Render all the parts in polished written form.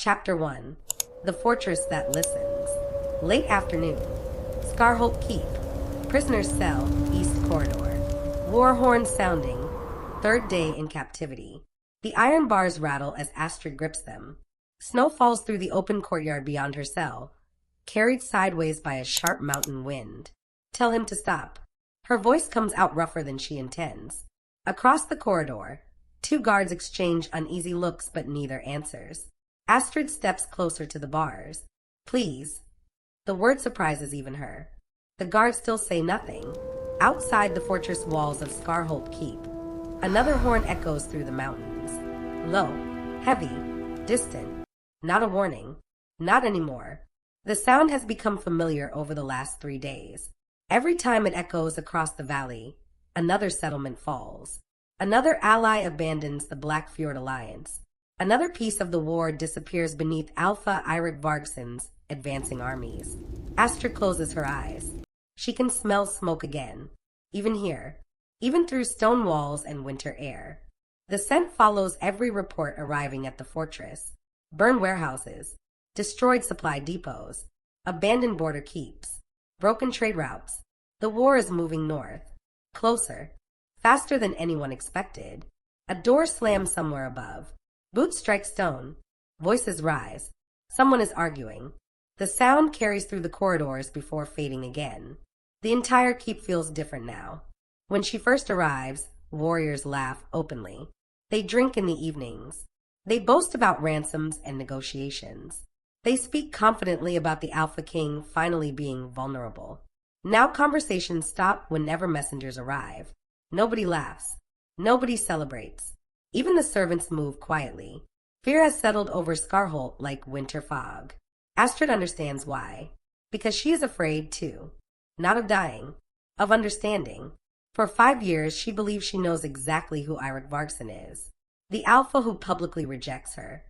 Chapter 1. The Fortress That Listens. Late afternoon. Skarholt Keep. Prisoner's cell, East Corridor. War horn sounding. Third day in captivity. The iron bars rattle as Astrid grips them. Snow falls through the open courtyard beyond her cell, carried sideways by a sharp mountain wind. Tell him to stop. Her voice comes out rougher than she intends. Across the corridor, two guards exchange uneasy looks, but neither answers. Astrid steps closer to the bars. Please. The word surprises even her. The guards still say nothing. Outside the fortress walls of Skarholt Keep, another horn echoes through the mountains. Low, heavy, distant. Not a warning. Not anymore. The sound has become familiar over the last 3 days. Every time it echoes across the valley, another settlement falls. Another ally abandons the Black Fjord Alliance. Another piece of the war disappears beneath Alpha Eirik Vargson's advancing armies. Astrid closes her eyes. She can smell smoke again. Even here. Even through stone walls and winter air. The scent follows every report arriving at the fortress. Burned warehouses. Destroyed supply depots. Abandoned border keeps. Broken trade routes. The war is moving north. Closer. Faster than anyone expected. A door slams somewhere above. Boots strike stone. Voices rise. Someone is arguing. The sound carries through the corridors before fading again. The entire keep feels different now. When she first arrives, warriors laugh openly. They drink in the evenings. They boast about ransoms and negotiations. They speak confidently about the Alpha King finally being vulnerable. Now conversations stop whenever messengers arrive. Nobody laughs. Nobody celebrates. Even the servants move quietly. Fear has settled over Skarholt like winter fog. Astrid understands why. Because she is afraid, too. Not of dying. Of understanding. For 5 years, she believes she knows exactly who Eirik Vargson is. The Alpha who publicly rejects her.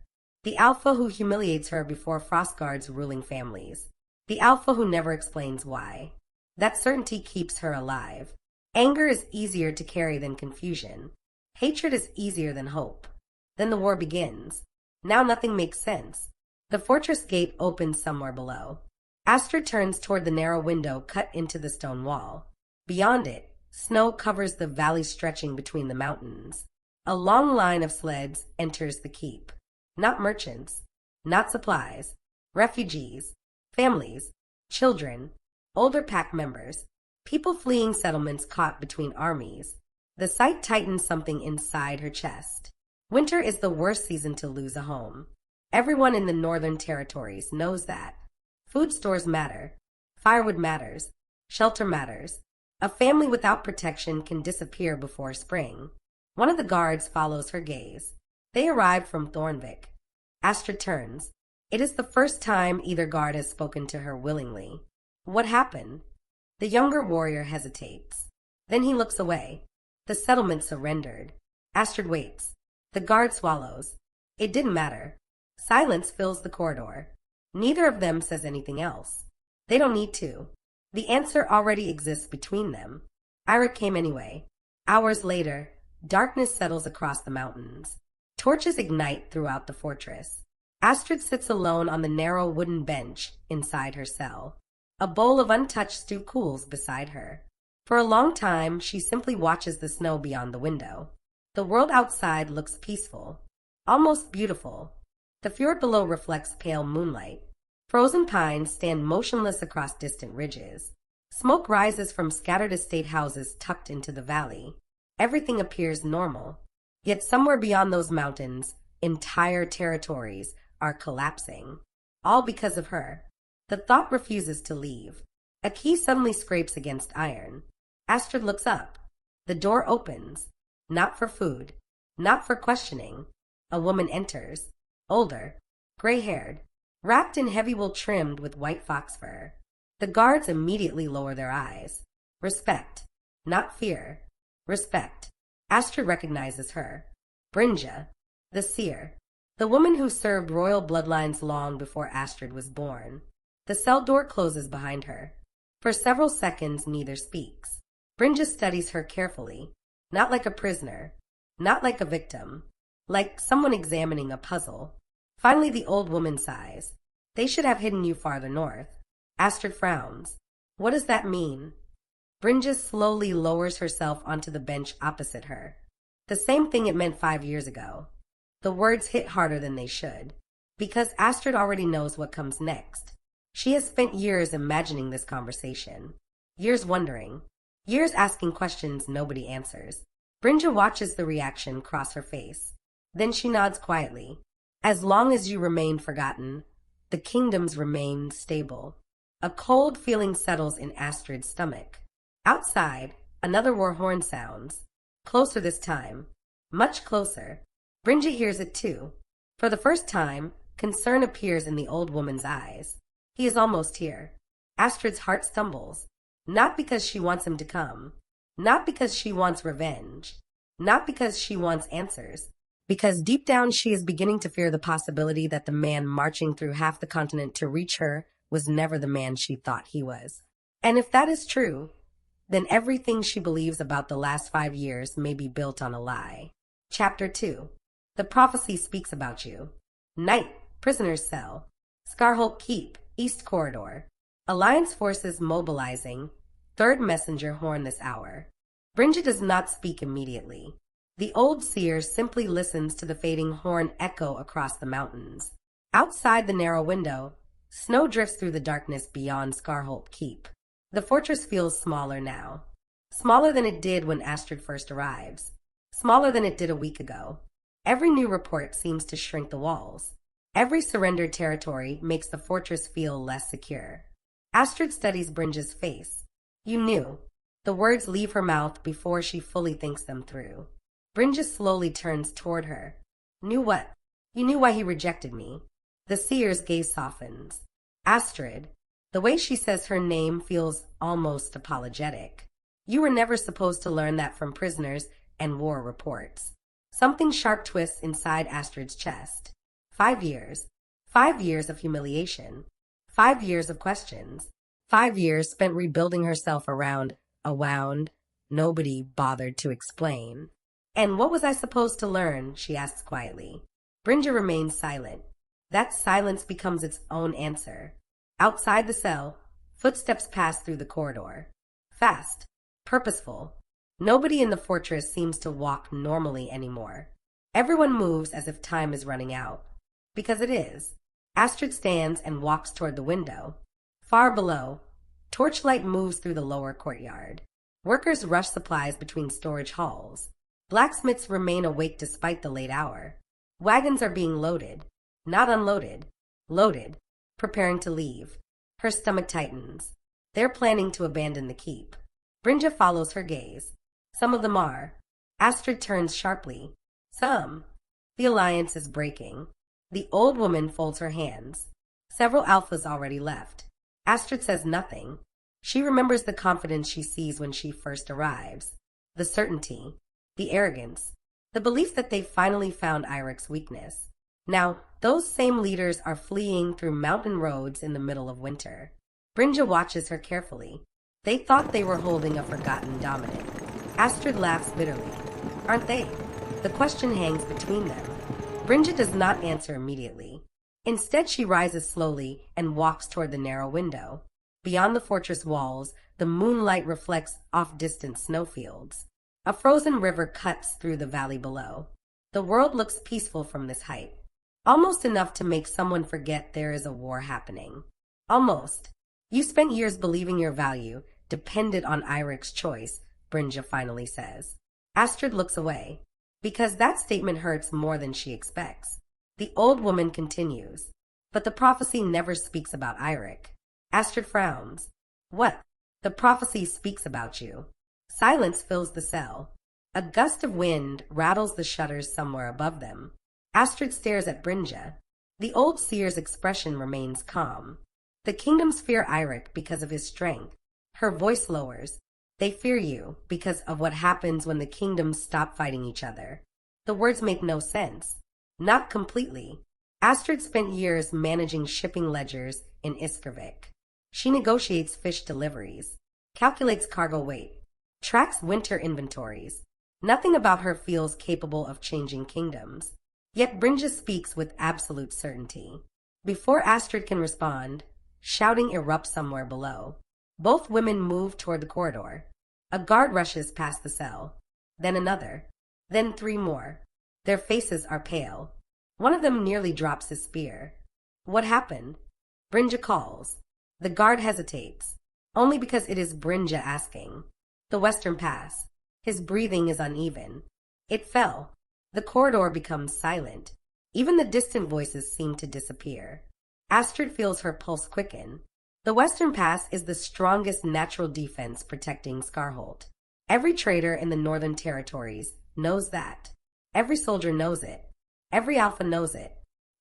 The Alpha who humiliates her before Frostguard's ruling families. The Alpha who never explains why. That certainty keeps her alive. Anger is easier to carry than confusion. Hatred is easier than hope. Then the war begins. Now nothing makes sense. The fortress gate opens somewhere below. Astrid turns toward the narrow window cut into the stone wall. Beyond it, snow covers the valley stretching between the mountains. A long line of sleds enters the keep. Not merchants. Not supplies. Refugees. Families. Children. Older pack members. People fleeing settlements caught between armies. The sight tightens something inside her chest. Winter is the worst season to lose a home. Everyone in the northern territories knows that. Food stores matter. Firewood matters. Shelter matters. A family without protection can disappear before spring. One of the guards follows her gaze. They arrived from Thornvik. Astrid turns. It is the first time either guard has spoken to her willingly. What happened? The younger warrior hesitates. Then he looks away. The settlement surrendered. Astrid waits. The guard swallows. It didn't matter. Silence fills the corridor. Neither of them says anything else. They don't need to. The answer already exists between them. Eirik came anyway. Hours later, darkness settles across the mountains. Torches ignite throughout the fortress. Astrid sits alone on the narrow wooden bench inside her cell. A bowl of untouched stew cools beside her. For a long time, she simply watches the snow beyond the window. The world outside looks peaceful, almost beautiful. The fjord below reflects pale moonlight. Frozen pines stand motionless across distant ridges. Smoke rises from scattered estate houses tucked into the valley. Everything appears normal. Yet somewhere beyond those mountains, entire territories are collapsing. All because of her. The thought refuses to leave. A key suddenly scrapes against iron. Astrid looks up. The door opens. Not for food. Not for questioning. A woman enters. Older. Gray-haired. Wrapped in heavy wool trimmed with white fox fur. The guards immediately lower their eyes. Respect. Not fear. Respect. Astrid recognizes her. Brynja. The seer. The woman who served royal bloodlines long before Astrid was born. The cell door closes behind her. For several seconds, neither speaks. Brynja studies her carefully. Not like a prisoner. Not like a victim. Like someone examining a puzzle. Finally, the old woman sighs. They should have hidden you farther north. Astrid frowns. What does that mean? Brynja slowly lowers herself onto the bench opposite her. The same thing it meant 5 years ago. The words hit harder than they should, because Astrid already knows what comes next. She has spent years imagining this conversation, years wondering, years asking questions nobody answers. Brynja watches the reaction cross her face. Then she nods quietly. As long as you remain forgotten, the kingdoms remain stable. A cold feeling settles in Astrid's stomach. Outside, another war horn sounds. Closer this time. Much closer. Brynja hears it too. For the first time, concern appears in the old woman's eyes. He is almost here. Astrid's heart stumbles. Not because she wants him to come. Not because she wants revenge. Not because she wants answers. Because deep down she is beginning to fear the possibility that the man marching through half the continent to reach her was never the man she thought he was. And if that is true, then everything she believes about the last 5 years may be built on a lie. Chapter 2. The prophecy speaks about you. Night, prisoner's cell. Skarholt Keep, East Corridor. Alliance forces mobilizing. Third messenger horn this hour. Brynja does not speak immediately. The old seer simply listens to the fading horn echo across the mountains. Outside the narrow window, snow drifts through the darkness beyond Skarholt Keep. The fortress feels smaller now. Smaller than it did when Astrid first arrives. Smaller than it did a week ago. Every new report seems to shrink the walls. Every surrendered territory makes the fortress feel less secure. Astrid studies Brynja's face. You knew. The words leave her mouth before she fully thinks them through. Brynja slowly turns toward her. Knew what? You knew why he rejected me. The seer's gaze softens. Astrid. The way she says her name feels almost apologetic. You were never supposed to learn that from prisoners and war reports. Something sharp twists inside Astrid's chest. 5 years. 5 years of humiliation. 5 years of questions. 5 years spent rebuilding herself around a wound nobody bothered to explain. And what was I supposed to learn? She asks quietly. Brynja remains silent. That silence becomes its own answer. Outside the cell, footsteps pass through the corridor. Fast. Purposeful. Nobody in the fortress seems to walk normally anymore. Everyone moves as if time is running out. Because it is. Astrid stands and walks toward the window. Far below, torchlight moves through the lower courtyard. Workers rush supplies between storage halls. Blacksmiths remain awake despite the late hour. Wagons are being loaded. Not unloaded. Loaded. Preparing to leave. Her stomach tightens. They're planning to abandon the keep. Brynja follows her gaze. Some of them are. Astrid turns sharply. Some. The alliance is breaking. The old woman folds her hands. Several alphas already left. Astrid says nothing. She remembers the confidence she sees when she first arrives. The certainty. The arrogance. The belief that they finally found Irik's weakness. Now, those same leaders are fleeing through mountain roads in the middle of winter. Brynja watches her carefully. They thought they were holding a forgotten dominant. Astrid laughs bitterly. Aren't they? The question hangs between them. Brynja does not answer immediately. Instead, she rises slowly and walks toward the narrow window. Beyond the fortress walls, the moonlight reflects off distant snowfields. A frozen river cuts through the valley below. The world looks peaceful from this height. Almost enough to make someone forget there is a war happening. Almost. You spent years believing your value depended on Irik's choice, Brynja finally says. Astrid looks away. Because that statement hurts more than she expects. The old woman continues. But the prophecy never speaks about Irik. Astrid frowns. What? The prophecy speaks about you. Silence fills the cell. A gust of wind rattles the shutters somewhere above them. Astrid stares at Brynja. The old seer's expression remains calm. The kingdoms fear Irik because of his strength. Her voice lowers. They fear you because of what happens when the kingdoms stop fighting each other. The words make no sense. Not completely. Astrid spent years managing shipping ledgers in Iskarvik. She negotiates fish deliveries, calculates cargo weight, tracks winter inventories. Nothing about her feels capable of changing kingdoms. Yet Brynja speaks with absolute certainty. Before Astrid can respond, shouting erupts somewhere below. Both women move toward the corridor. A guard rushes past the cell. Then another. Then three more. Their faces are pale. One of them nearly drops his spear. What happened? Brynja calls. The guard hesitates, only because it is Brynja asking. The western pass. His breathing is uneven. It fell. The corridor becomes silent. Even the distant voices seem to disappear. Astrid feels her pulse quicken. The western pass is the strongest natural defense protecting Skarholt. Every trader in the northern territories knows that. Every soldier knows it. Every alpha knows it.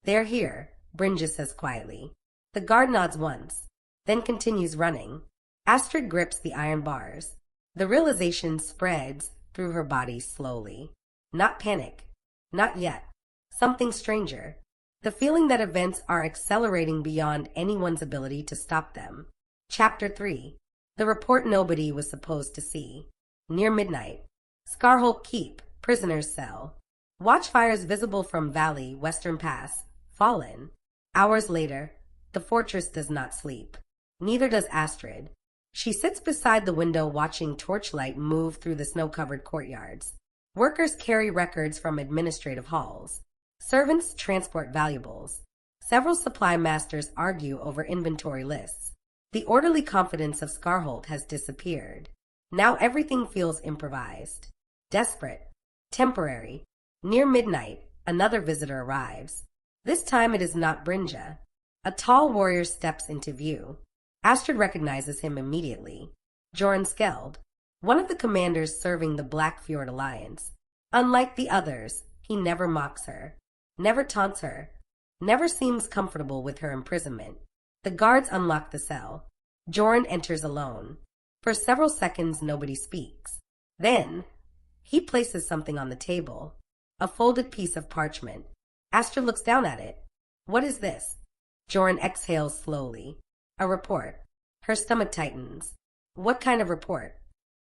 They're here, Brynja says quietly. The guard nods once, then continues running. Astrid grips the iron bars. The realization spreads through her body slowly. Not panic. Not yet. Something stranger. The feeling that events are accelerating beyond anyone's ability to stop them. Chapter 3. The report nobody was supposed to see. Near midnight. Skarholt Keep, prisoner's cell. Watchfires visible from Valley, Western Pass. Fallen. Hours later, the fortress does not sleep. Neither does Astrid. She sits beside the window watching torchlight move through the snow-covered courtyards. Workers carry records from administrative halls. Servants transport valuables. Several supply masters argue over inventory lists. The orderly confidence of Skarholt has disappeared. Now everything feels improvised. Desperate. Temporary. Near midnight, another visitor arrives. This time it is not Brynja. A tall warrior steps into view. Astrid recognizes him immediately. Jorn Skeld, one of the commanders serving the Black Fjord Alliance. Unlike the others, he never mocks her, never taunts her, never seems comfortable with her imprisonment. The guards unlock the cell. Jorn enters alone. For several seconds nobody speaks. Then, he places something on the table. A folded piece of parchment. Astrid looks down at it. What is this? Jorn exhales slowly. A report. Her stomach tightens. What kind of report?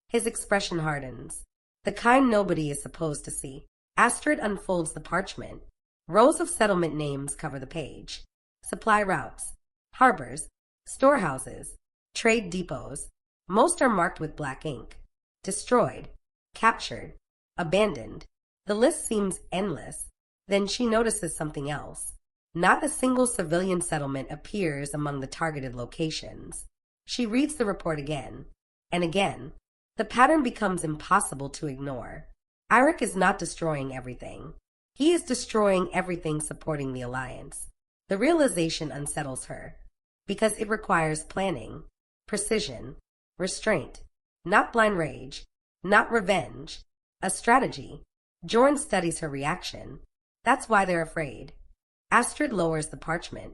His expression hardens. The kind nobody is supposed to see. Astrid unfolds the parchment. Rows of settlement names cover the page. Supply routes. Harbors. Storehouses. Trade depots. Most are marked with black ink. Destroyed. Captured. Abandoned. The list seems endless. Then she notices something else. Not a single civilian settlement appears among the targeted locations. She reads the report again. And again. The pattern becomes impossible to ignore. Eirik is not destroying everything. He is destroying everything supporting the Alliance. The realization unsettles her. Because it requires planning, precision, restraint. Not blind rage. Not revenge. A strategy. Jorn studies her reaction. That's why they're afraid. Astrid lowers the parchment.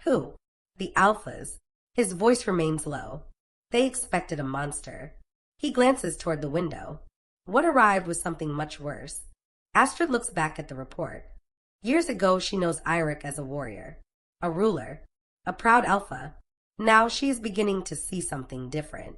Who? The Alphas. His voice remains low. They expected a monster. He glances toward the window. What arrived was something much worse. Astrid looks back at the report. Years ago she knows Eirik as a warrior, a ruler, a proud Alpha. Now she is beginning to see something different.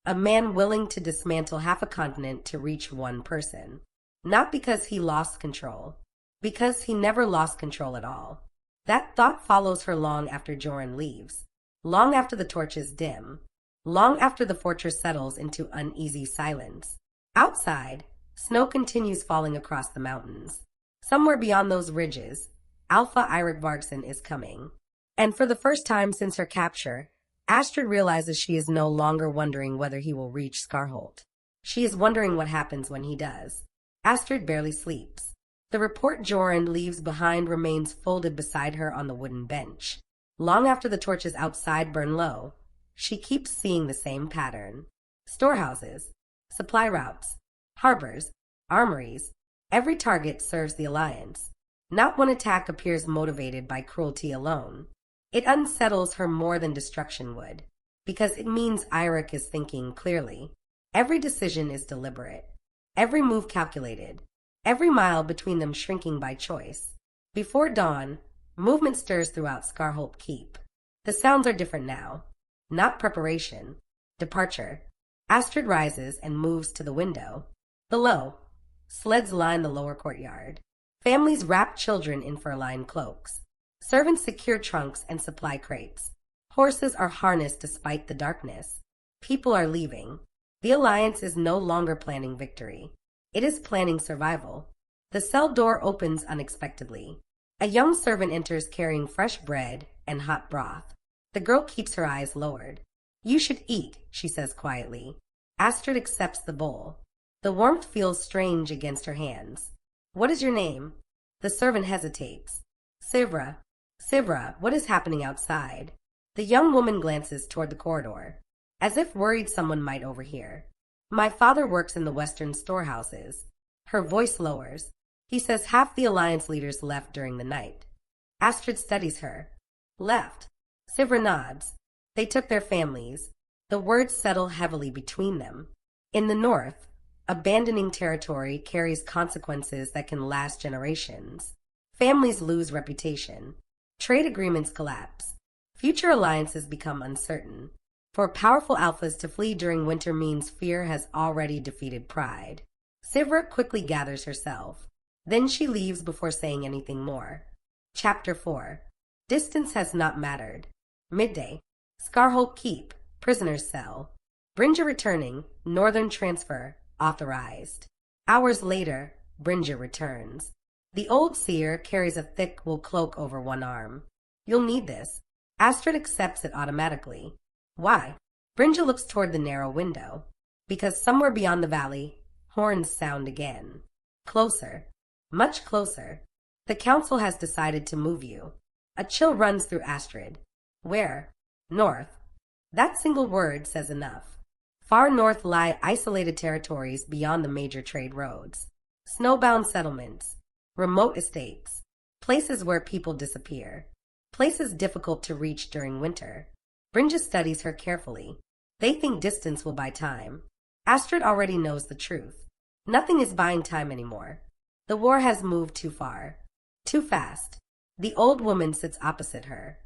A man willing to dismantle half a continent to reach one person. Not because he lost control. Because he never lost control at all. That thought follows her long after Jorn leaves. Long after the torches dim. Long after the fortress settles into uneasy silence. Outside, snow continues falling across the mountains. Somewhere beyond those ridges, Alpha Eirik Vargson is coming. And for the first time since her capture, Astrid realizes she is no longer wondering whether he will reach Skarholt. She is wondering what happens when he does. Astrid barely sleeps. The report Jorn leaves behind remains folded beside her on the wooden bench. Long after the torches outside burn low, she keeps seeing the same pattern. Storehouses, supply routes, harbors, armories. Every target serves the Alliance. Not one attack appears motivated by cruelty alone. It unsettles her more than destruction would, because it means Eirik is thinking clearly. Every decision is deliberate. Every move calculated. Every mile between them shrinking by choice. Before dawn, movement stirs throughout Skarholt Keep. The sounds are different now. Not preparation. Departure. Astrid rises and moves to the window. Below, sleds line the lower courtyard. Families wrap children in fur-lined cloaks. Servants secure trunks and supply crates. Horses are harnessed despite the darkness. People are leaving. The Alliance is no longer planning victory. It is planning survival. The cell door opens unexpectedly. A young servant enters carrying fresh bread and hot broth. The girl keeps her eyes lowered. "You should eat," she says quietly. Astrid accepts the bowl. The warmth feels strange against her hands. "What is your name?" The servant hesitates. "Sivra." "Sivra, what is happening outside?" The young woman glances toward the corridor, as if worried someone might overhear. "My father works in the western storehouses." Her voice lowers. He says half the Alliance leaders left during the night. Astrid studies her. "Left?" Sivra nods. "They took their families." The words settle heavily between them. In the north, abandoning territory carries consequences that can last generations. Families lose reputation. Trade agreements collapse. Future alliances become uncertain. For powerful alphas to flee during winter means fear has already defeated pride. Sivra quickly gathers herself. Then she leaves before saying anything more. Chapter 4. Distance has not mattered. Midday. Skarholt Keep, prisoner's cell. Brinja returning, northern transfer, authorized. Hours later, Brinja returns. The old seer carries a thick wool cloak over one arm. "You'll need this." Astrid accepts it automatically. "Why?" Brinja looks toward the narrow window. "Because somewhere beyond the valley, horns sound again. Closer. Much closer. The council has decided to move you." A chill runs through Astrid. "Where?" "North." That single word says enough. Far north lie isolated territories beyond the major trade roads. Snowbound settlements. Remote estates. Places where people disappear. Places difficult to reach during winter. Brinja studies her carefully. They think distance will buy time. Astrid already knows the truth. Nothing is buying time anymore. The war has moved too far. Too fast. The old woman sits opposite her.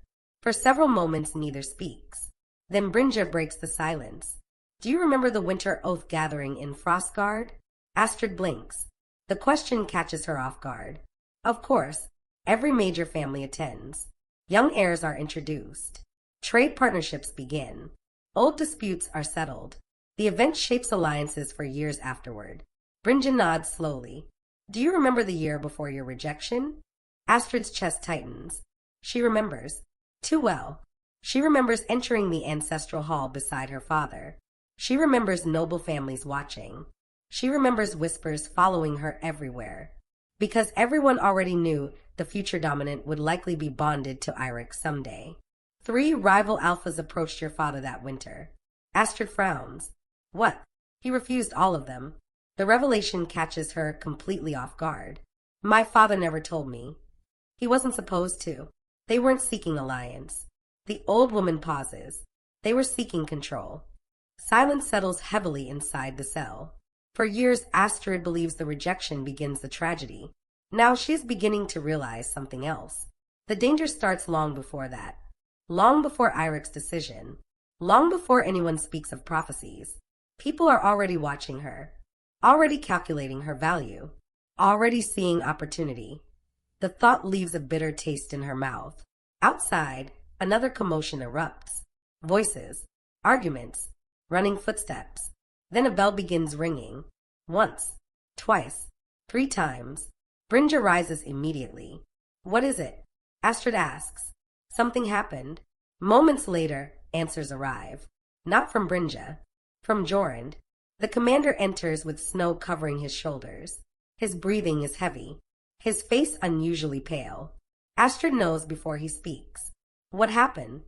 For several moments neither speaks. Then Brinja breaks the silence. "Do you remember the winter oath gathering in Frostguard?" Astrid blinks. The question catches her off guard. Of course, every major family attends. Young heirs are introduced. Trade partnerships begin. Old disputes are settled. The event shapes alliances for years afterward. Brinja nods slowly. "Do you remember the year before your rejection?" Astrid's chest tightens. She remembers. Too well. She remembers entering the ancestral hall beside her father. She remembers noble families watching. She remembers whispers following her everywhere. Because everyone already knew the future dominant would likely be bonded to Eirik someday. 3 rival alphas approached your father that winter. Astrid frowns. "What?" "He refused all of them." The revelation catches her completely off guard. "My father never told me." "He wasn't supposed to." They weren't seeking alliance. The old woman pauses. They were seeking control. Silence settles heavily inside the cell. For years, Astrid believes the rejection begins the tragedy. Now she is beginning to realize something else. The danger starts long before that. Long before Eirik's decision. Long before anyone speaks of prophecies. People are already watching her. Already calculating her value. Already seeing opportunity. The thought leaves a bitter taste in her mouth. Outside, another commotion erupts. Voices. Arguments. Running footsteps. Then a bell begins ringing. Once. Twice. 3 times. Brinja rises immediately. "What is it?" Astrid asks. "Something happened." Moments later, answers arrive. Not from Brinja. From Jorand. The commander enters with snow covering his shoulders. His breathing is heavy. His face unusually pale. Astrid knows before he speaks. "What happened?"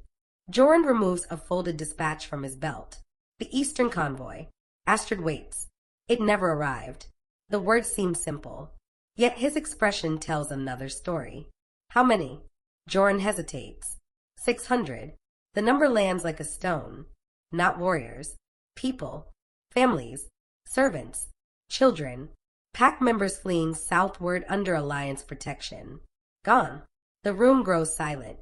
Jorand removes a folded dispatch from his belt. "The Eastern convoy." Astrid waits. It never arrived. The words seem simple. Yet his expression tells another story. "How many?" Jorand hesitates. 600. The number lands like a stone. Not warriors. People. Families. Servants. Children. Pack members fleeing southward under Alliance protection. Gone. The room grows silent.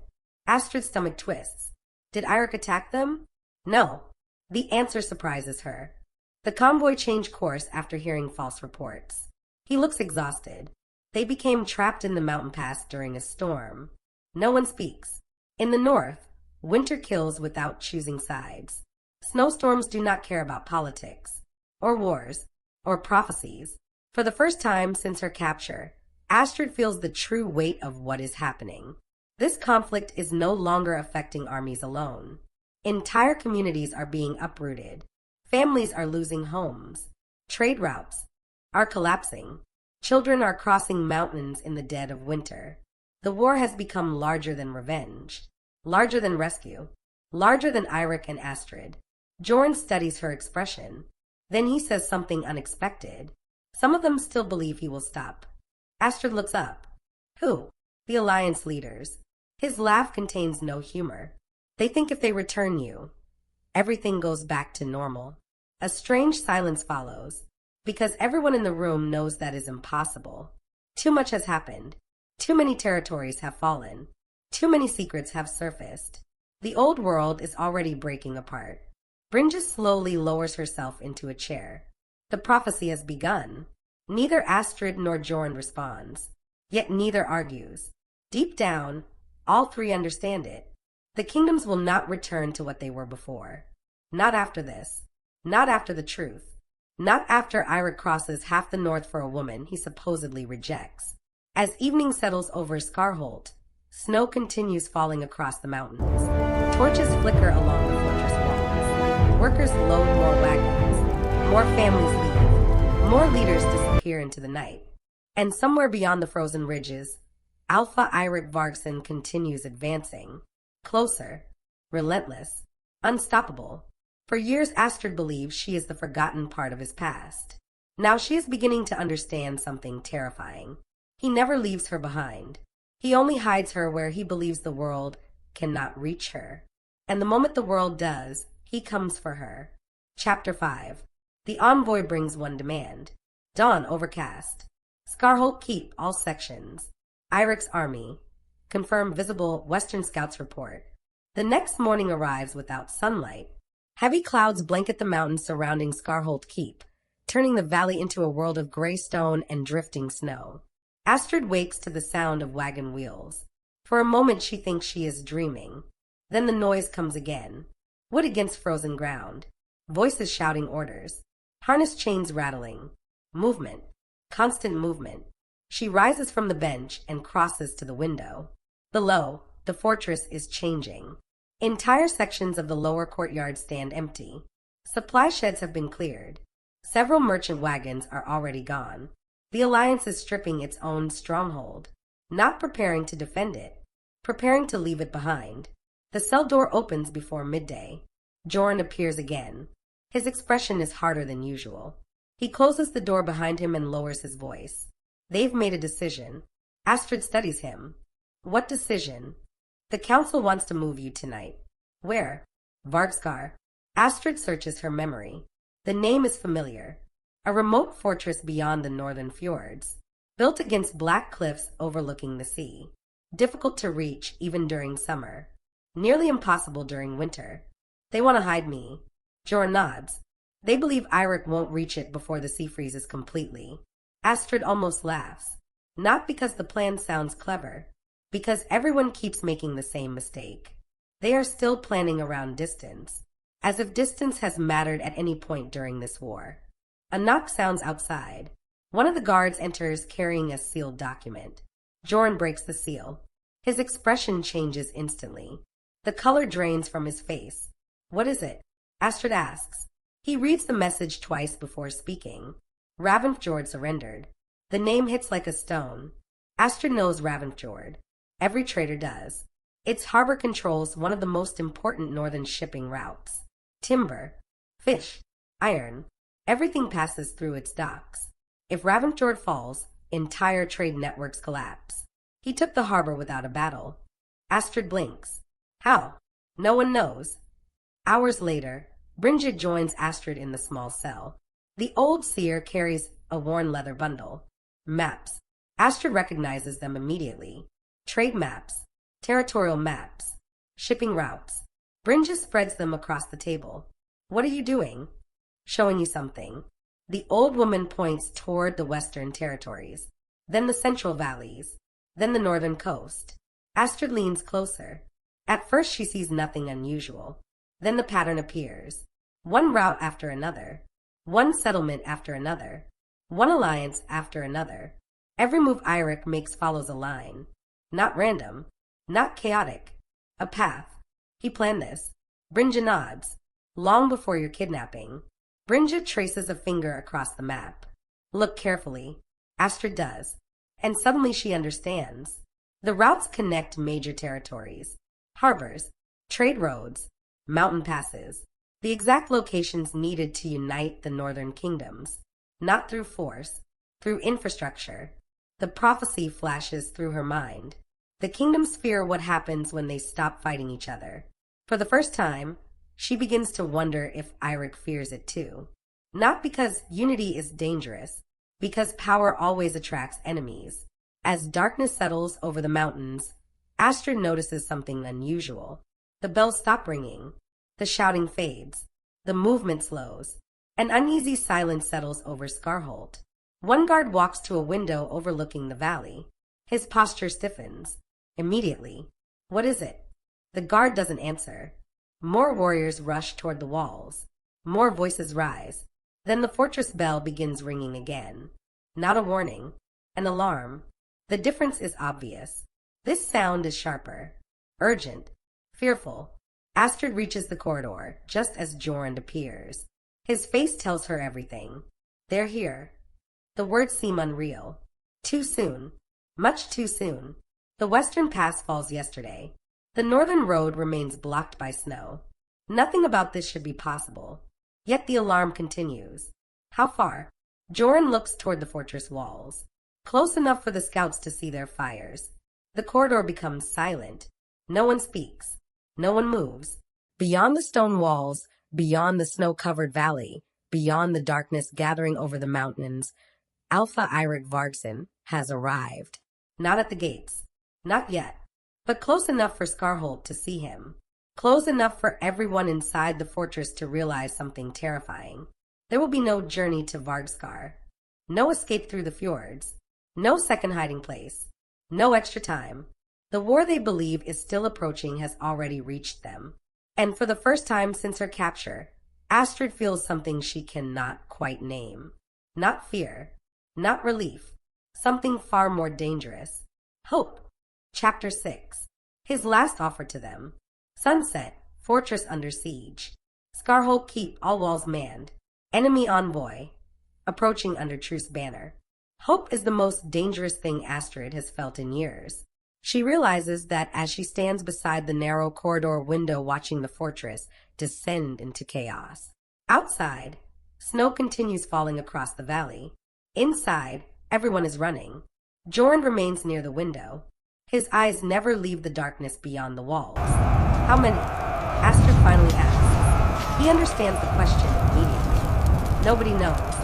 Astrid's stomach twists. Did Eirik attack them? No. The answer surprises her. The convoy changed course after hearing false reports. He looks exhausted. They became trapped in the mountain pass during a storm. No one speaks. In the north, winter kills without choosing sides. Snowstorms do not care about politics, or wars, or prophecies. For the first time since her capture, Astrid feels the true weight of what is happening. This conflict is no longer affecting armies alone. Entire communities are being uprooted. Families are losing homes. Trade routes are collapsing. Children are crossing mountains in the dead of winter. The war has become larger than revenge, larger than rescue, larger than Eirik and Astrid. Jorn studies her expression. Then he says something unexpected. Some of them still believe he will stop. Astrid looks up. Who? The Alliance leaders. His laugh contains no humor. They think if they return you, everything goes back to normal. A strange silence follows, because everyone in the room knows that is impossible. Too much has happened. Too many territories have fallen. Too many secrets have surfaced. The old world is already breaking apart. Brynja slowly lowers herself into a chair. The prophecy has begun. Neither Astrid nor Jorn responds. Yet neither argues. Deep down, all three understand it. The kingdoms will not return to what they were before. Not after this. Not after the truth. Not after Eirik crosses half the north for a woman he supposedly rejects. As evening settles over Skarholt, snow continues falling across the mountains. Torches flicker along the fortress walls. Workers load more wagons. More families leave. More leaders disappear into the night. And somewhere beyond the frozen ridges, Alpha Eirik Vargson continues advancing. Closer. Relentless. Unstoppable. For years Astrid believes she is the forgotten part of his past. Now she is beginning to understand something terrifying. He never leaves her behind. He only hides her where he believes the world cannot reach her. And the moment the world does, he comes for her. Chapter 5. The envoy brings one demand. Dawn overcast. Skarholt Keep, all sections. Eirik's army. Confirm visible Western Scouts report. The next morning arrives without sunlight. Heavy clouds blanket the mountains surrounding Skarholt Keep, turning the valley into a world of gray stone and drifting snow. Astrid wakes to the sound of wagon wheels. For a moment she thinks she is dreaming. Then the noise comes again. Wood against frozen ground. Voices shouting orders. Harness chains rattling. Movement. Constant movement. She rises from the bench and crosses to the window. Below, the fortress is changing. Entire sections of the lower courtyard stand empty. Supply sheds have been cleared. Several merchant wagons are already gone. The Alliance is stripping its own stronghold, not preparing to defend it, preparing to leave it behind. The cell door opens before midday. Jorn appears again. His expression is harder than usual. He closes the door behind him and lowers his voice. They've made a decision. Astrid studies him. What decision? The council wants to move you tonight. Where? Vargskar. Astrid searches her memory. The name is familiar. A remote fortress beyond the northern fjords, built against black cliffs overlooking the sea. Difficult to reach even during summer. Nearly impossible during winter. They want to hide me. Jorn nods. They believe Eirik won't reach it before the sea freezes completely. Astrid almost laughs. Not because the plan sounds clever, because everyone keeps making the same mistake. They are still planning around distance, as if distance has mattered at any point during this war. A knock sounds outside. One of the guards enters carrying a sealed document. Jorn breaks the seal. His expression changes instantly. The color drains from his face. What is it? Astrid asks. He reads the message twice before speaking. Ravensfjord surrendered. The name hits like a stone. Astrid knows Ravensfjord. Every trader does. Its harbor controls one of the most important northern shipping routes. Timber, fish, iron. Everything passes through its docks. If Ravensfjord falls, entire trade networks collapse. He took the harbor without a battle. Astrid blinks. How? No one knows. Hours later, Brynja joins Astrid in the small cell. The old seer carries a worn leather bundle. Maps. Astrid recognizes them immediately. Trade maps. Territorial maps. Shipping routes. Brynja spreads them across the table. What are you doing? Showing you something. The old woman points toward the western territories. then the central valleys, then the northern coast. Astrid leans closer. At first she sees nothing unusual. Then the pattern appears. One route after another. One settlement after another. One alliance after another. Every move Eirik makes follows a line. Not random. Not chaotic. A path. He planned this. Brynja nods. Long before your kidnapping. Brynja traces a finger across the map. Look carefully. Astrid does. And suddenly she understands. The routes connect major territories. Harbors. Trade roads. Mountain passes. The exact locations needed to unite the northern kingdoms. Not through force. Through infrastructure. The prophecy flashes through her mind. The kingdoms fear what happens when they stop fighting each other. For the first time, she begins to wonder if Eirik fears it too. Not because unity is dangerous, because power always attracts enemies. As darkness settles over the mountains, Astrid notices something unusual. The bells stop ringing. The shouting fades. The movement slows. An uneasy silence settles over Skarholt. One guard walks to a window overlooking the valley. His posture stiffens. Immediately. What is it? The guard doesn't answer. More warriors rush toward the walls. More voices rise. Then the fortress bell begins ringing again. Not a warning. An alarm. The difference is obvious. This sound is sharper. Urgent. Fearful. Astrid reaches the corridor just as Jorund appears. His face tells her everything. They're here. The words seem unreal. Too soon. Much too soon. The western pass falls yesterday. The northern road remains blocked by snow. Nothing about this should be possible. Yet the alarm continues. How far? Jorund looks toward the fortress walls. Close enough for the scouts to see their fires. The corridor becomes silent. No one speaks. No one moves. Beyond the stone walls, beyond the snow-covered valley, beyond the darkness gathering over the mountains, Alpha Eirik Vargson has arrived. Not at the gates. Not yet. But close enough for Skarholt to see him. Close enough for everyone inside the fortress to realize something terrifying. There will be no journey to Vargskar. No escape through the fjords. No second hiding place. No extra time. The war they believe is still approaching has already reached them. And for the first time since her capture, Astrid feels something she cannot quite name. Not fear. Not relief. Something far more dangerous. Hope. Chapter 6. His last offer to them. Sunset. Fortress under siege. Skarholt Keep, all walls manned. Enemy envoy. Approaching under truce banner. Hope is the most dangerous thing Astrid has felt in years. She realizes that as she stands beside the narrow corridor window watching the fortress descend into chaos. Outside, snow continues falling across the valley. Inside, everyone is running. Jorund remains near the window. His eyes never leave the darkness beyond the walls. How many? Astrid finally asks. He understands the question immediately. Nobody knows.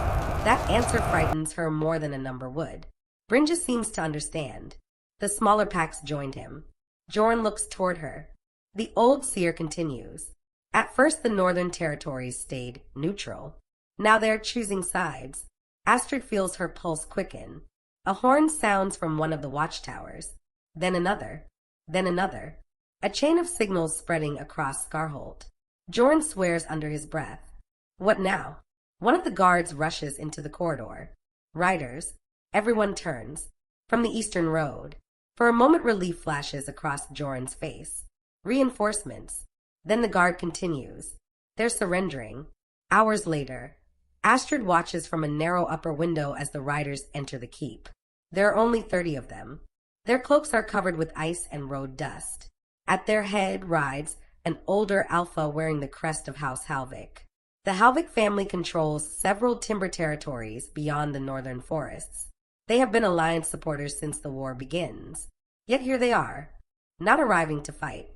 That answer frightens her more than a number would. Brynja seems to understand. The smaller packs joined him. Jorund looks toward her. The old seer continues. At first the northern territories stayed neutral. Now they are choosing sides. Astrid feels her pulse quicken. A horn sounds from one of the watchtowers. Then another. Then another. A chain of signals spreading across Skarholt. Jorund swears under his breath. What now? One of the guards rushes into the corridor. Riders. Everyone turns. From the eastern road. For a moment relief flashes across Jorund's face. Reinforcements. Then the guard continues. They're surrendering. Hours later, Astrid watches from a narrow upper window as the riders enter the keep. There are only 30 of them. Their cloaks are covered with ice and road dust. At their head rides an older alpha wearing the crest of House Halvik. The Halvik family controls several timber territories beyond the northern forests. They have been Alliance supporters since the war begins. Yet here they are, not arriving to fight,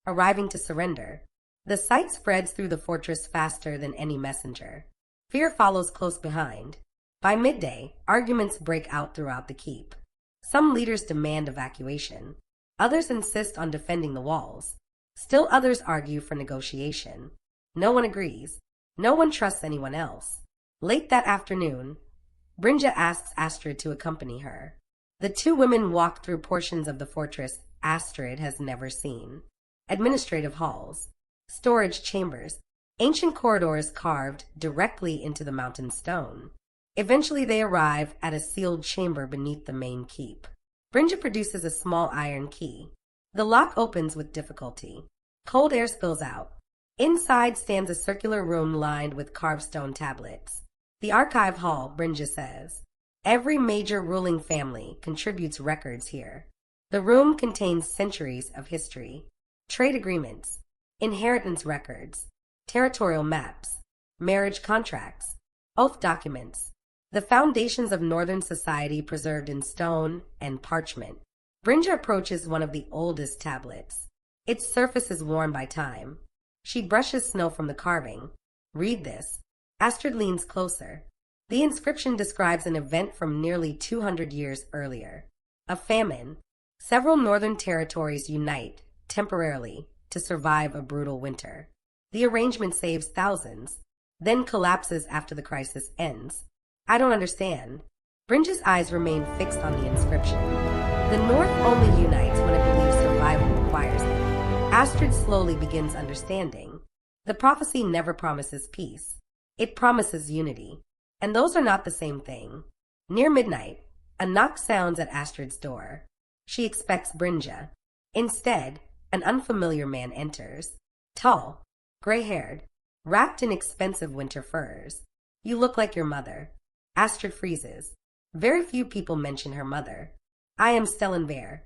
arriving to surrender. The sight spreads through the fortress faster than any messenger. Fear follows close behind. By midday, arguments break out throughout the keep. Some leaders demand evacuation. Others insist on defending the walls. Still others argue for negotiation. No one agrees. No one trusts anyone else. Late that afternoon, Brynja asks Astrid to accompany her. The two women walk through portions of the fortress Astrid has never seen. Administrative halls, storage chambers, ancient corridors carved directly into the mountain stone. Eventually they arrive at a sealed chamber beneath the main keep. Brynja produces a small iron key. The lock opens with difficulty. Cold air spills out. Inside stands a circular room lined with carved stone tablets. The archive hall, Brynja says. Every major ruling family contributes records here. The room contains centuries of history, trade agreements, inheritance records, territorial maps, marriage contracts, oath documents, the foundations of northern society preserved in stone and parchment. Brynja approaches one of the oldest tablets. Its surface is worn by time. She brushes snow from the carving. Read this. Astrid leans closer. The inscription describes an event from nearly 200 years earlier. A famine. Several northern territories unite, temporarily, to survive a brutal winter. The arrangement saves thousands, then collapses after the crisis ends. I don't understand. Brynja's eyes remain fixed on the inscription. The North only unites when it believes survival requires it. Astrid slowly begins understanding. The prophecy never promises peace. It promises unity. And those are not the same thing. Near midnight, a knock sounds at Astrid's door. She expects Brynja. Instead, an unfamiliar man enters. Tall, gray-haired, wrapped in expensive winter furs. You look like your mother. Astrid freezes. Very few people mention her mother. I am Stellenver,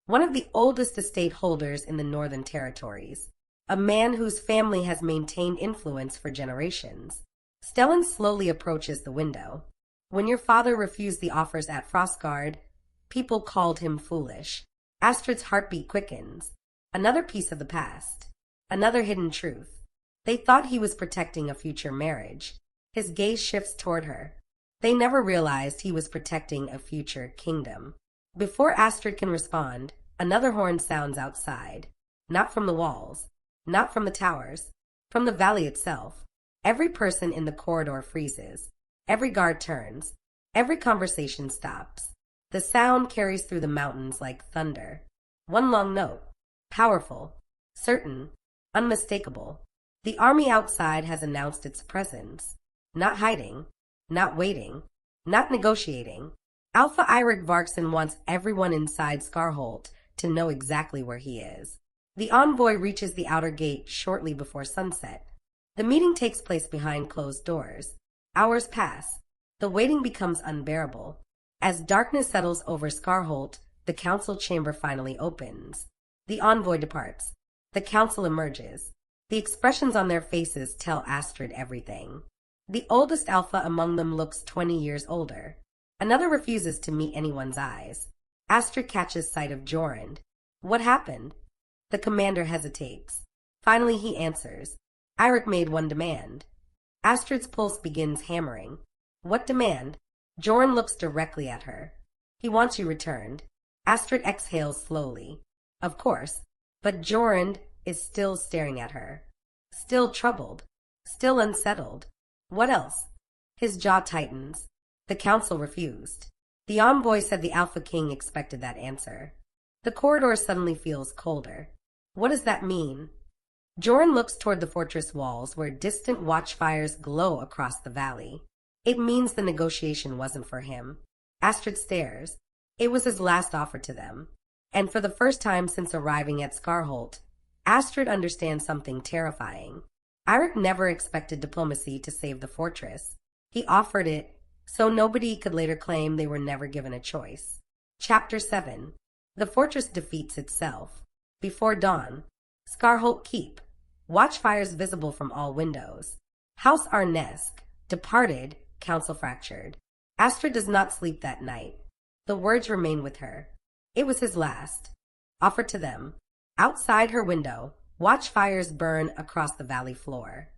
one of the oldest estate holders in the Northern Territories, a man whose family has maintained influence for generations. Stellan slowly approaches the window. When your father refused the offers at Frostguard, people called him foolish. Astrid's heartbeat quickens. Another piece of the past. Another hidden truth. They thought he was protecting a future marriage. His gaze shifts toward her. They never realized he was protecting a future kingdom. Before Astrid can respond, another horn sounds outside. Not from the walls. Not from the towers. From the valley itself. Every person in the corridor freezes. Every guard turns. Every conversation stops. The sound carries through the mountains like thunder. One long note. Powerful. Certain. Unmistakable. The army outside has announced its presence. Not hiding. Not waiting. Not negotiating. Alpha Eirik Varkson wants everyone inside Skarholt to know exactly where he is. The envoy reaches the outer gate shortly before sunset. The meeting takes place behind closed doors. Hours pass. The waiting becomes unbearable. As darkness settles over Skarholt, the council chamber finally opens. The envoy departs. The council emerges. The expressions on their faces tell Astrid everything. The oldest alpha among them looks 20 years older. Another refuses to meet anyone's eyes. Astrid catches sight of Jorund. What happened? The commander hesitates. Finally he answers. Eirik made one demand. Astrid's pulse begins hammering. What demand? Jorund looks directly at her. He wants you returned. Astrid exhales slowly. Of course. But Jorund is still staring at her. Still troubled. Still unsettled. What else? His jaw tightens. The council refused. The envoy said the Alpha King expected that answer. The corridor suddenly feels colder. What does that mean? Jorund looks toward the fortress walls where distant watchfires glow across the valley. It means the negotiation wasn't for him. Astrid stares. It was his last offer to them. And for the first time since arriving at Skarholt, Astrid understands something terrifying. Eirik never expected diplomacy to save the fortress. He offered it, so nobody could later claim they were never given a choice. Chapter 7. The fortress defeats itself. Before dawn. Skarholt Keep. Watchfires visible from all windows. House Arnesk. Departed, council fractured. Astrid does not sleep that night. The words remain with her. It was his last. Offered to them. Outside her window, watchfires burn across the valley floor.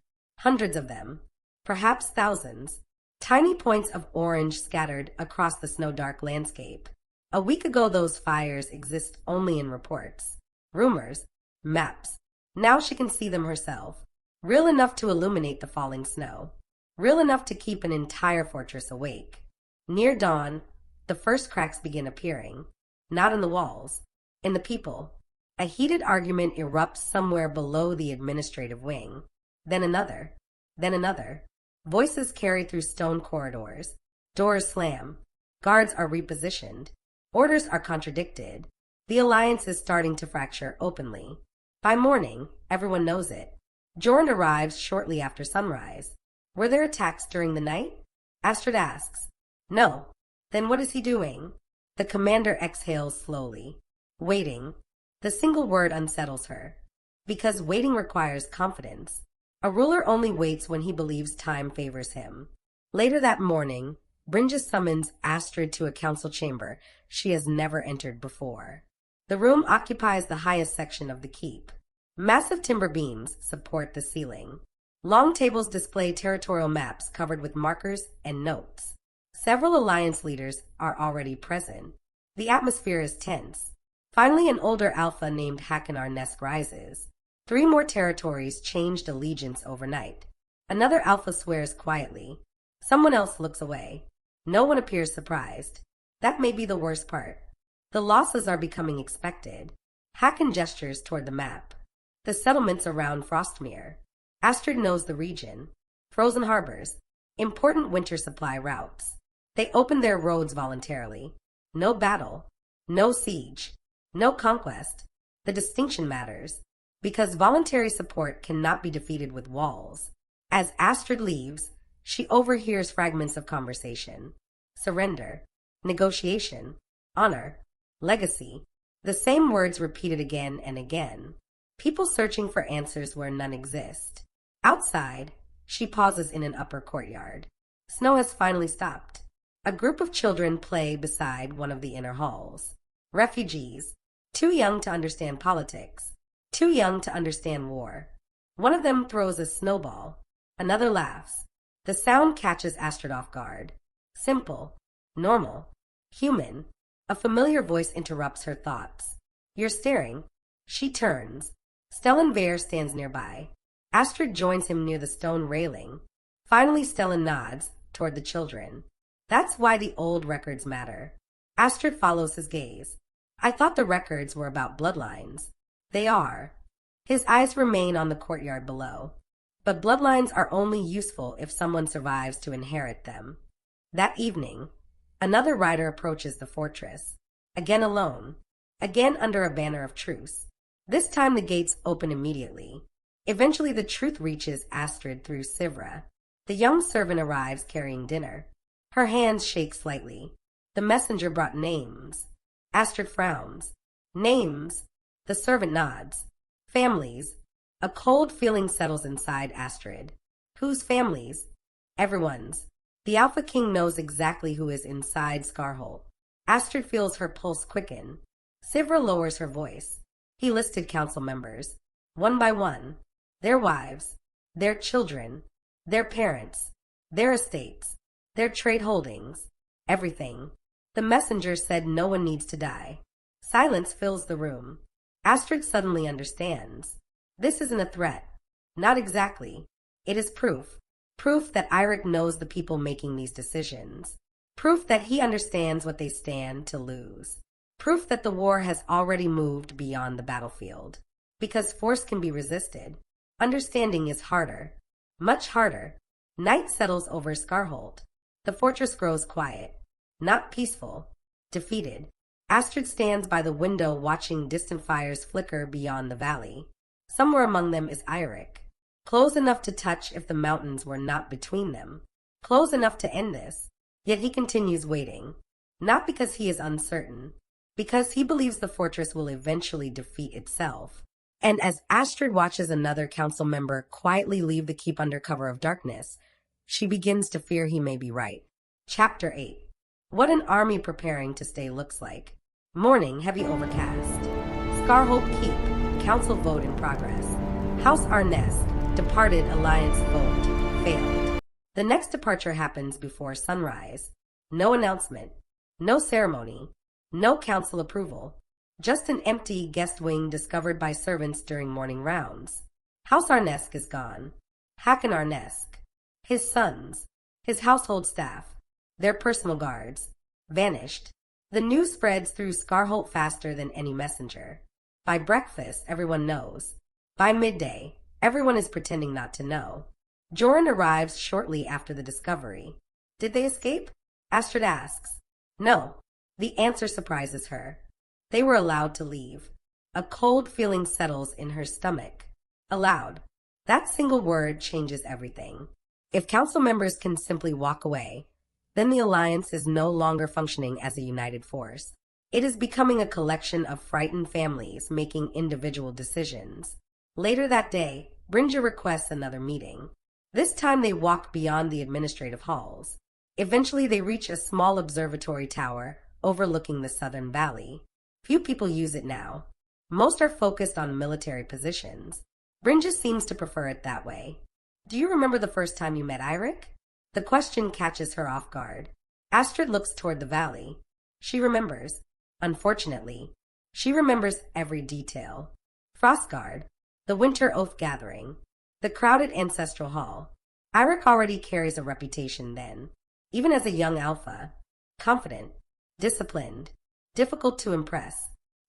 Hundreds of them. Perhaps thousands. Tiny points of orange scattered across the snow-dark landscape. A week ago those fires exist only in reports. Rumors. Maps. Now she can see them herself. Real enough to illuminate the falling snow. Real enough to keep an entire fortress awake. Near dawn, the first cracks begin appearing. Not in the walls, in the people. A heated argument erupts somewhere below the administrative wing. Then another. Then another. Voices carry through stone corridors. Doors slam. Guards are repositioned. Orders are contradicted. The alliance is starting to fracture openly. By morning, everyone knows it. Jorn arrives shortly after sunrise. Were there attacks during the night? Astrid asks. No. Then what is he doing? The commander exhales slowly. Waiting. The single word unsettles her. Because waiting requires confidence. A ruler only waits when he believes time favors him. Later that morning, Brynja summons Astrid to a council chamber she has never entered before. The room occupies the highest section of the keep. Massive timber beams support the ceiling. Long tables display territorial maps covered with markers and notes. Several alliance leaders are already present. The atmosphere is tense. Finally, an older alpha named Hakenar rises. 3 more territories changed allegiance overnight. Another alpha swears quietly. Someone else looks away. No one appears surprised. That may be the worst part. The losses are becoming expected. Haken gestures toward the map. The settlements around Frostmere. Astrid knows the region. Frozen harbors. Important winter supply routes. They open their roads voluntarily. No battle. No siege. No conquest. The distinction matters. Because voluntary support cannot be defeated with walls. As Astrid leaves, she overhears fragments of conversation. Surrender. Negotiation. Honor. Legacy. The same words repeated again and again. People searching for answers where none exist. Outside, she pauses in an upper courtyard. Snow has finally stopped. A group of children play beside one of the inner halls. Refugees. Too young to understand politics. Too young to understand war. One of them throws a snowball. Another laughs. The sound catches Astrid off guard. Simple. Normal. Human. A familiar voice interrupts her thoughts. You're staring. She turns. Stellan stands nearby. Astrid joins him near the stone railing. Finally, Stellan nods toward the children. That's why the old records matter. Astrid follows his gaze. I thought the records were about bloodlines. They are. His eyes remain on the courtyard below. But bloodlines are only useful if someone survives to inherit them. That evening, another rider approaches the fortress. Again alone. Again under a banner of truce. This time the gates open immediately. Eventually the truth reaches Astrid through Sivra. The young servant arrives carrying dinner. Her hands shake slightly. The messenger brought names. Astrid frowns. Names. The servant nods. Families. A cold feeling settles inside Astrid. Whose families? Everyone's. The Alpha King knows exactly who is inside Skarholt. Astrid feels her pulse quicken. Sivra lowers her voice. He listed council members. One by one. Their wives. Their children. Their parents. Their estates. Their trade holdings. Everything. The messenger said no one needs to die. Silence fills the room. Astrid suddenly understands. This isn't a threat. Not exactly. It is proof. Proof that Eirik knows the people making these decisions. Proof that he understands what they stand to lose. Proof that the war has already moved beyond the battlefield. Because force can be resisted. Understanding is harder. Much harder. Night settles over Skarholt. The fortress grows quiet. Not peaceful. Defeated. Astrid stands by the window watching distant fires flicker beyond the valley. Somewhere among them is Eirik. Close enough to touch if the mountains were not between them. Close enough to end this. Yet he continues waiting. Not because he is uncertain. Because he believes the fortress will eventually defeat itself. And as Astrid watches another council member quietly leave the keep under cover of darkness, she begins to fear he may be right. Chapter 8. What an army preparing to stay looks like. Morning, heavy overcast. Skarholt Keep, council vote in progress. House Arnesk, departed alliance vote, failed. The next departure happens before sunrise. No announcement. No ceremony. No council approval. Just an empty guest wing discovered by servants during morning rounds. House Arnesk is gone. Haken Arnesk. His sons. His household staff. Their personal guards. vanished. The news spreads through Skarholt faster than any messenger. By breakfast, everyone knows. By midday, everyone is pretending not to know. Joran arrives shortly after the discovery. Did they escape? Astrid asks. No. The answer surprises her. They were allowed to leave. A cold feeling settles in her stomach. Allowed. That single word changes everything. If council members can simply walk away, then the Alliance is no longer functioning as a united force. It is becoming a collection of frightened families making individual decisions. Later that day, Brynja requests another meeting. This time they walk beyond the administrative halls. Eventually they reach a small observatory tower overlooking the southern valley. Few people use it now. Most are focused on military positions. Brynja seems to prefer it that way. Do you remember the first time you met Eirik? The question catches her off guard. Astrid looks toward the valley. She remembers. Unfortunately, she remembers every detail. Frostguard, the winter oath gathering, the crowded ancestral hall. Eirik already carries a reputation then, even as a young alpha. Confident, disciplined, difficult to impress.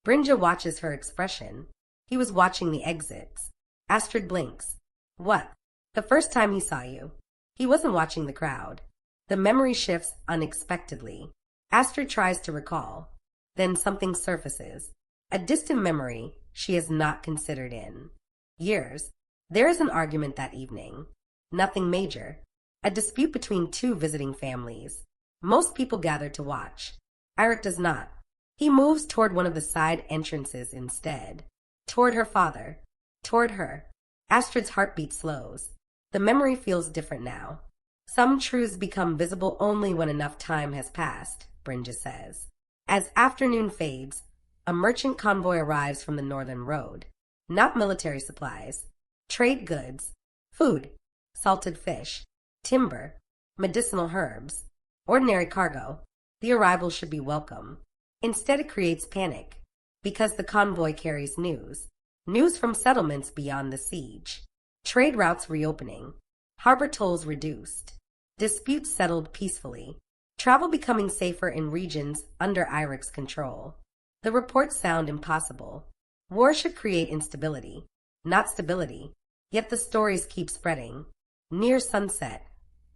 Brynja watches her expression. He was watching the exits. Astrid blinks. What? The first time he saw you. He wasn't watching the crowd. The memory shifts unexpectedly. Astrid tries to recall. Then something surfaces. A distant memory she has not considered in years. There is an argument that evening. Nothing major. A dispute between two visiting families. Most people gather to watch. Eirik does not. He moves toward one of the side entrances instead. Toward her father. Toward her. Astrid's heartbeat slows. The memory feels different now. Some truths become visible only when enough time has passed, Brynja says. As afternoon fades, a merchant convoy arrives from the northern road. Not military supplies. Trade goods. Food. Salted fish. Timber. Medicinal herbs. Ordinary cargo. The arrival should be welcome. Instead it creates panic. Because the convoy carries news. News from settlements beyond the siege. Trade routes reopening. Harbor tolls reduced. Disputes settled peacefully. Travel becoming safer in regions under Eirik's control. The reports sound impossible. War should create instability, not stability. Yet the stories keep spreading. Near sunset,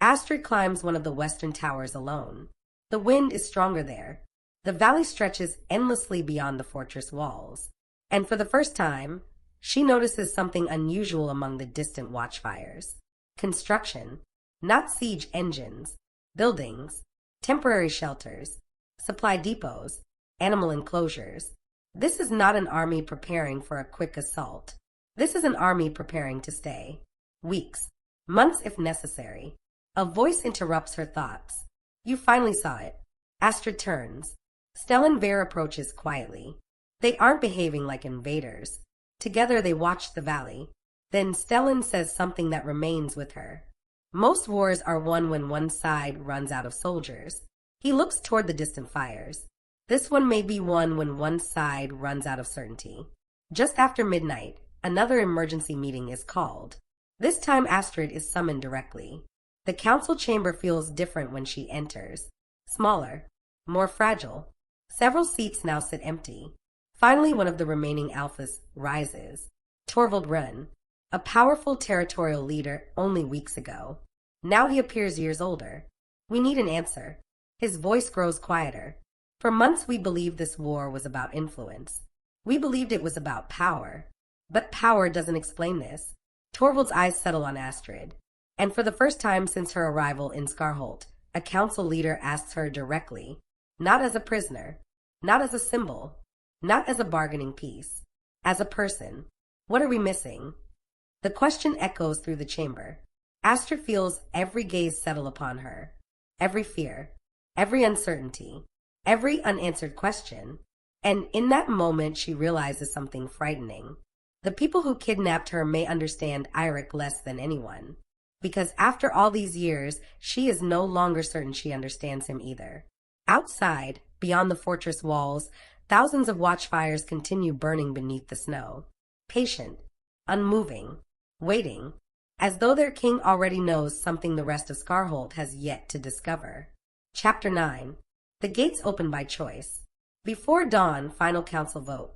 Astrid climbs one of the western towers alone. The wind is stronger there. The valley stretches endlessly beyond the fortress walls. And for the first time, she notices something unusual among the distant watchfires. Construction, not siege engines, buildings, temporary shelters, supply depots, animal enclosures. This is not an army preparing for a quick assault. This is an army preparing to stay. Weeks, months if necessary. A voice interrupts her thoughts. You finally saw it. Astrid turns. Stellan Vare approaches quietly. They aren't behaving like invaders. Together they watch the valley. Then Stellan says something that remains with her. Most wars are won when one side runs out of soldiers. He looks toward the distant fires. This one may be won when one side runs out of certainty. Just after midnight, another emergency meeting is called. This time Astrid is summoned directly. The council chamber feels different when she enters. Smaller, more fragile. Several seats now sit empty. Finally, one of the remaining alphas rises. Torvald Run, a powerful territorial leader only weeks ago. Now he appears years older. We need an answer. His voice grows quieter. For months we believed this war was about influence. We believed it was about power. But power doesn't explain this. Torvald's eyes settle on Astrid. And for the first time since her arrival in Skarholt, a council leader asks her directly, not as a prisoner, not as a symbol, not as a bargaining piece, as a person. What are we missing? The question echoes through the chamber. Astrid feels every gaze settle upon her. Every fear, every uncertainty, every unanswered question. And in that moment she realizes something frightening. The people who kidnapped her may understand Eirik less than anyone. Because after all these years, she is no longer certain she understands him either. Outside, beyond the fortress walls, thousands of watchfires continue burning beneath the snow. Patient, unmoving, waiting, as though their king already knows something the rest of Skarholt has yet to discover. Chapter 9. The gates open by choice. Before dawn, final council vote.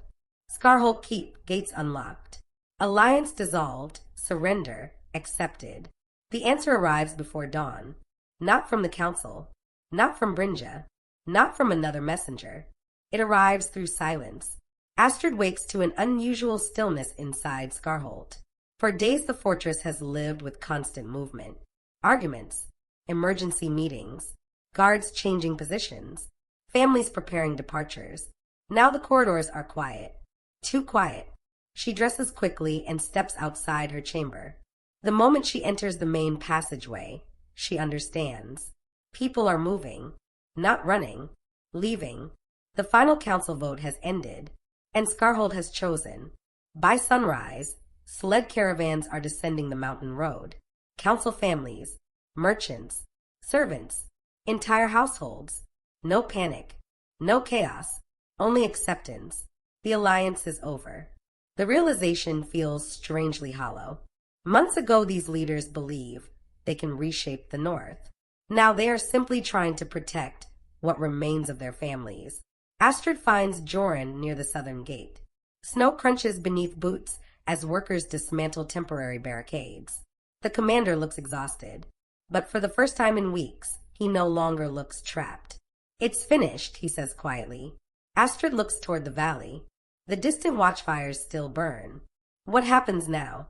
Skarholt Keep, gates unlocked. Alliance dissolved, surrender, accepted. The answer arrives before dawn. Not from the council, not from Brynja, not from another messenger. It arrives through silence. Astrid wakes to an unusual stillness inside Skarholt. For days the fortress has lived with constant movement. Arguments, emergency meetings, guards changing positions, families preparing departures. Now the corridors are quiet. Too quiet. She dresses quickly and steps outside her chamber. The moment she enters the main passageway, she understands. People are moving, not running, leaving. The final council vote has ended, and Skarholt has chosen. By sunrise, sled caravans are descending the mountain road. Council families, merchants, servants, entire households. No panic, no chaos, only acceptance. The alliance is over. The realization feels strangely hollow. Months ago, these leaders believe they can reshape the North. Now they are simply trying to protect what remains of their families. Astrid finds Joran near the southern gate. Snow crunches beneath boots as workers dismantle temporary barricades. The commander looks exhausted, but for the first time in weeks, he no longer looks trapped. It's finished, he says quietly. Astrid looks toward the valley. The distant watchfires still burn. What happens now?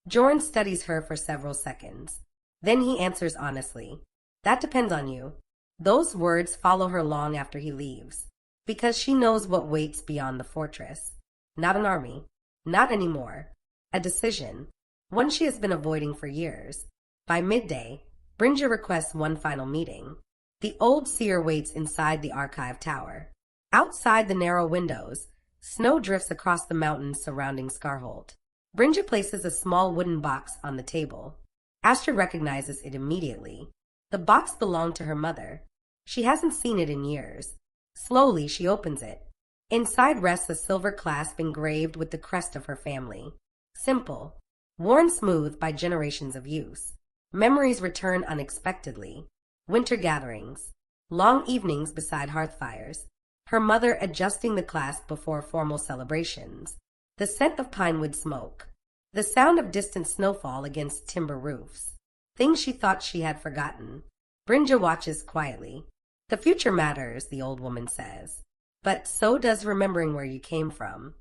Joran studies her for several seconds. Then he answers honestly. That depends on you. Those words follow her long after he leaves, because she knows what waits beyond the fortress. Not an army. Not anymore. A decision. One she has been avoiding for years. By midday, Brynja requests one final meeting. The old seer waits inside the archive tower. Outside the narrow windows, snow drifts across the mountains surrounding Skarholt. Brynja places a small wooden box on the table. Astrid recognizes it immediately. The box belonged to her mother. She hasn't seen it in years. Slowly, she opens it. Inside rests a silver clasp engraved with the crest of her family. Simple, worn smooth by generations of use. Memories return unexpectedly. Winter gatherings, long evenings beside hearth fires, her mother adjusting the clasp before formal celebrations, the scent of pinewood smoke, the sound of distant snowfall against timber roofs, things she thought she had forgotten. Brynja watches quietly. The future matters, the old woman says, but so does remembering where you came from.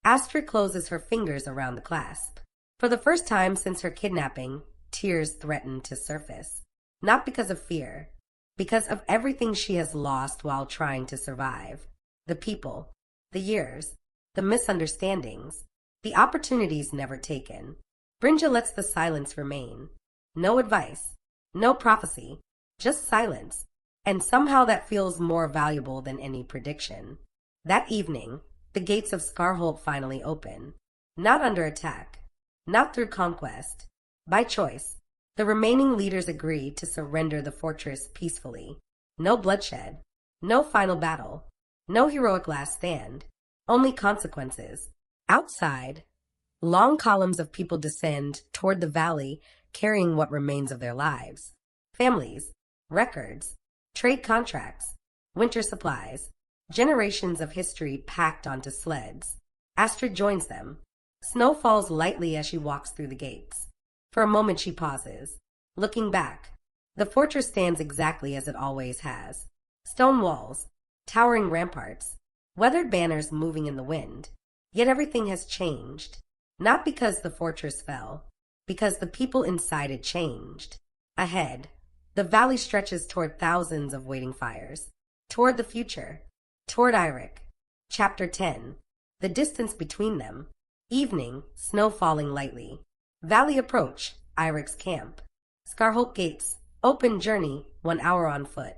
Astrid closes her fingers around the clasp. For the first time since her kidnapping, tears threaten to surface. Not because of fear, because of everything she has lost while trying to survive. The people, the years, the misunderstandings, the opportunities never taken. Brynja lets the silence remain. No advice, no prophecy, just silence. And somehow that feels more valuable than any prediction. That evening, the gates of Skarholt finally open. Not under attack, not through conquest, by choice. The remaining leaders agree to surrender the fortress peacefully. No bloodshed, no final battle, no heroic last stand, only consequences. Outside, long columns of people descend toward the valley carrying what remains of their lives. Families, records, trade contracts, winter supplies, generations of history packed onto sleds. Astrid joins them. Snow falls lightly as she walks through the gates. For a moment she pauses, looking back. The fortress stands exactly as it always has. Stone walls, towering ramparts, weathered banners moving in the wind. Yet everything has changed. Not because the fortress fell, because the people inside it changed. Ahead, the valley stretches toward thousands of waiting fires. Toward the future. Toward Eirik. Chapter 10. The distance between them. Evening, snow falling lightly. Valley approach, Eirik's camp. Skarholt gates, open journey, 1 hour on foot.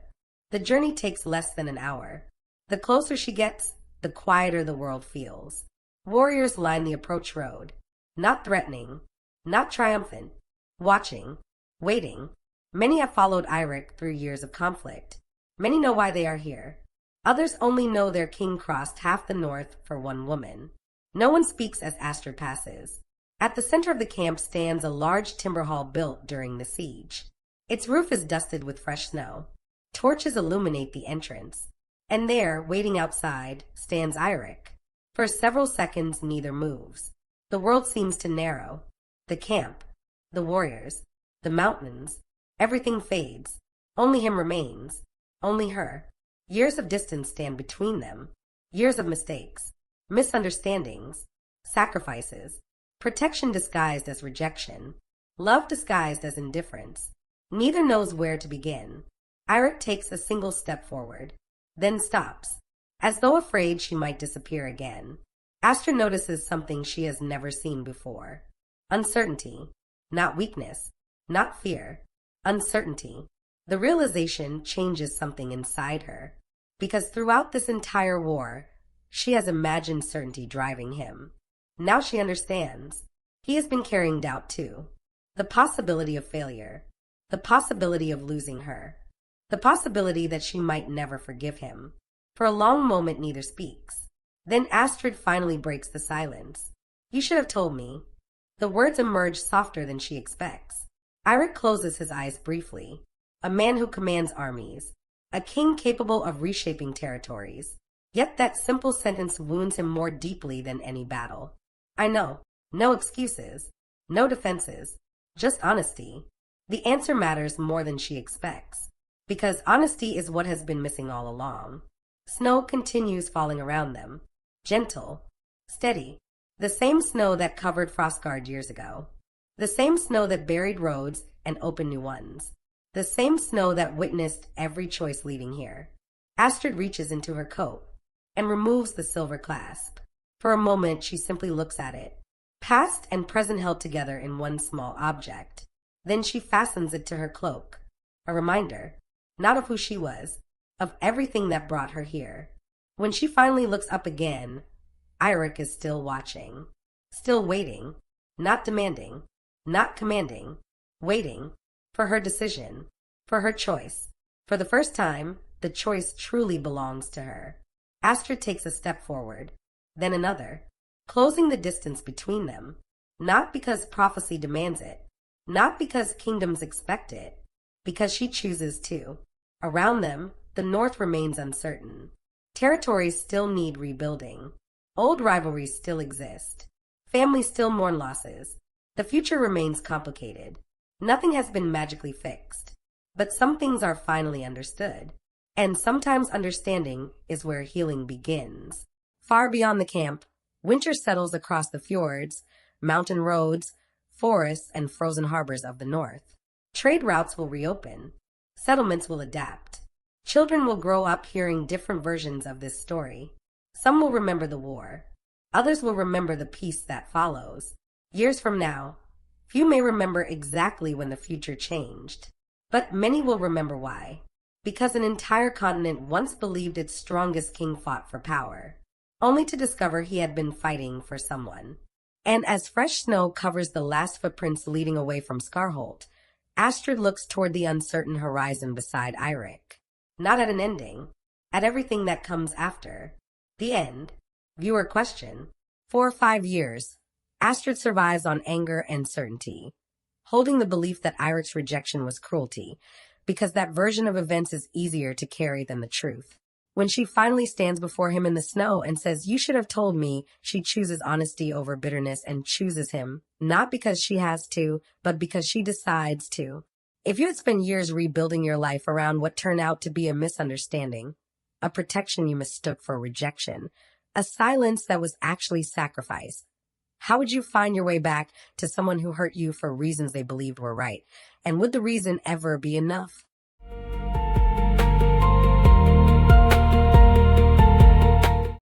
The journey takes less than an hour. The closer she gets, the quieter the world feels. Warriors line the approach road. Not threatening, not triumphant. Watching, waiting. Many have followed Eirik through years of conflict. Many know why they are here. Others only know their king crossed half the north for one woman. No one speaks as Astrid passes. At the center of the camp stands a large timber hall built during the siege. Its roof is dusted with fresh snow. Torches illuminate the entrance. And there, waiting outside, stands Eirik. For several seconds, neither moves. The world seems to narrow. The camp, the warriors, the mountains, everything fades. Only him remains. Only her. Years of distance stand between them. Years of mistakes, misunderstandings, sacrifices, protection disguised as rejection, love disguised as indifference. Neither knows where to begin. Eirik takes a single step forward, then stops, as though afraid she might disappear again. Astrid notices something she has never seen before. Uncertainty, not weakness, not fear. Uncertainty. The realization changes something inside her, because throughout this entire war, she has imagined certainty driving him. Now she understands. He has been carrying doubt too. The possibility of failure, the possibility of losing her, the possibility that she might never forgive him. For a long moment neither speaks. Then Astrid finally breaks the silence. You should have told me. The words emerge softer than she expects. Eirik closes his eyes briefly. A man who commands armies. A king capable of reshaping territories. Yet that simple sentence wounds him more deeply than any battle. I know. No excuses. No defenses. Just honesty. The answer matters more than she expects. Because honesty is what has been missing all along. Snow continues falling around them. Gentle. Steady. The same snow that covered Frostgard years ago. The same snow that buried roads and opened new ones. The same snow that witnessed every choice leading here. Astrid reaches into her coat and removes the silver clasp. For a moment, she simply looks at it, past and present held together in one small object. Then she fastens it to her cloak, a reminder, not of who she was, of everything that brought her here. When she finally looks up again, Eirik is still watching, still waiting, not demanding, not commanding, waiting for her decision, for her choice. For the first time, the choice truly belongs to her. Astrid takes a step forward, then another, closing the distance between them, not because prophecy demands it, not because kingdoms expect it, because she chooses to. Around them, the north remains uncertain. Territories still need rebuilding. Old rivalries still exist. Families still mourn losses. The future remains complicated. Nothing has been magically fixed. But some things are finally understood. And sometimes understanding is where healing begins. Far beyond the camp, winter settles across the fjords, mountain roads, forests, and frozen harbors of the north. Trade routes will reopen. Settlements will adapt. Children will grow up hearing different versions of this story. Some will remember the war. Others will remember the peace that follows. Years from now, few may remember exactly when the future changed. But many will remember why. Because an entire continent once believed its strongest king fought for power, only to discover he had been fighting for someone. And as fresh snow covers the last footprints leading away from Skarholt, Astrid looks toward the uncertain horizon beside Eirik. Not at an ending, at everything that comes after. The end. Viewer question. 4 or 5 years, Astrid survives on anger and certainty, holding the belief that Eirik's rejection was cruelty, because that version of events is easier to carry than the truth. When she finally stands before him in the snow and says, "You should have told me," she chooses honesty over bitterness and chooses him, not because she has to, but because she decides to. If you had spent years rebuilding your life around what turned out to be a misunderstanding, a protection you mistook for rejection, a silence that was actually sacrifice, how would you find your way back to someone who hurt you for reasons they believed were right? And would the reason ever be enough?